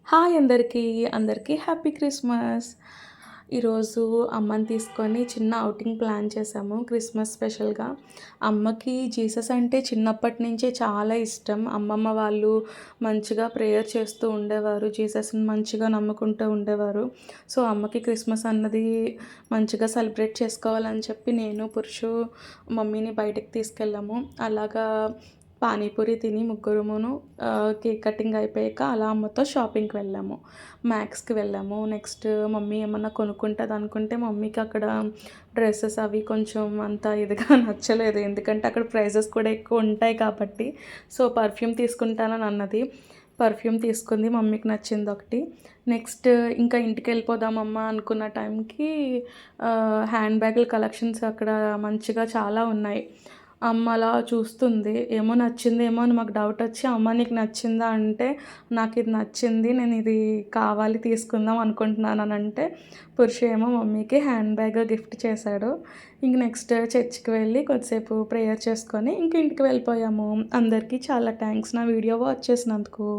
Hi అందరికీ. అందరికీ happy Christmas. ఈరోజు అమ్మని తీసుకొని చిన్న ఔటింగ్ ప్లాన్ చేశాము క్రిస్మస్ స్పెషల్‌గా. అమ్మకి జీసస్ అంటే చిన్నప్పటి నుంచే చాలా ఇష్టం. అమ్మమ్మ వాళ్ళు మంచిగా ప్రేయర్ చేస్తూ ఉండేవారు. జీసస్‌ని మంచిగా నమ్ముకుంటూ ఉండేవారు. సో, అమ్మకి క్రిస్మస్ అన్నది మంచిగా సెలబ్రేట్ చేసుకోవాలని చెప్పి నేను, పురుషు, మమ్మీని బయటకి తీసుకెళ్ళాము. అలాగా పానీపూరి తిని ముగ్గురమును కేక్ కటింగ్ అయిపోయాక అలా అమ్మతో షాపింగ్‌కి వెళ్ళాము. మ్యాక్స్‌కి వెళ్ళాము. నెక్స్ట్ మమ్మీ ఏమన్నా కొనుక్కుంటదనుకుంటే మమ్మీకి అక్కడ డ్రెసెస్ అవి కొంచెం అంత ఇదిగా నచ్చలేదు. ఎందుకంటే అక్కడ ప్రైజెస్ కూడా ఎక్కువ ఉంటాయి కాబట్టి. సో, పర్ఫ్యూమ్ తీసుకుంటానని అన్నది. పర్ఫ్యూమ్ తీసుకుంది. మమ్మీకి నచ్చిందొకటి. నెక్స్ట్ ఇంకా ఇంటికెళ్ళిపోదామమ్మా అనుకున్న టైంకి హ్యాండ్ బ్యాగుల కలెక్షన్స్ అక్కడ మంచిగా చాలా ఉన్నాయి. అమ్మ అలా చూస్తుంది. ఏమో నచ్చిందేమో అని మాకు డౌటొచ్చి, "అమ్మ నీకు నచ్చిందా?" అంటే, "నాకిది నచ్చింది. నేనిది కావాలి తీసుకుందాం అనుకుంటున్నాననంటే" పురుషు ఏమో మమ్మీకి హ్యాండ్ బ్యాగ్ గిఫ్ట్ చేశాడు. ఇంక నెక్స్ట్ చర్చ్‌కి వెళ్ళి కొద్దిసేపు ప్రేయర్ చేసుకొని ఇంక ఇంటికి వెళ్ళిపోయాము. అందరికీ చాలా థాంక్స్ నా వీడియో వాచ్ చేసినందుకు.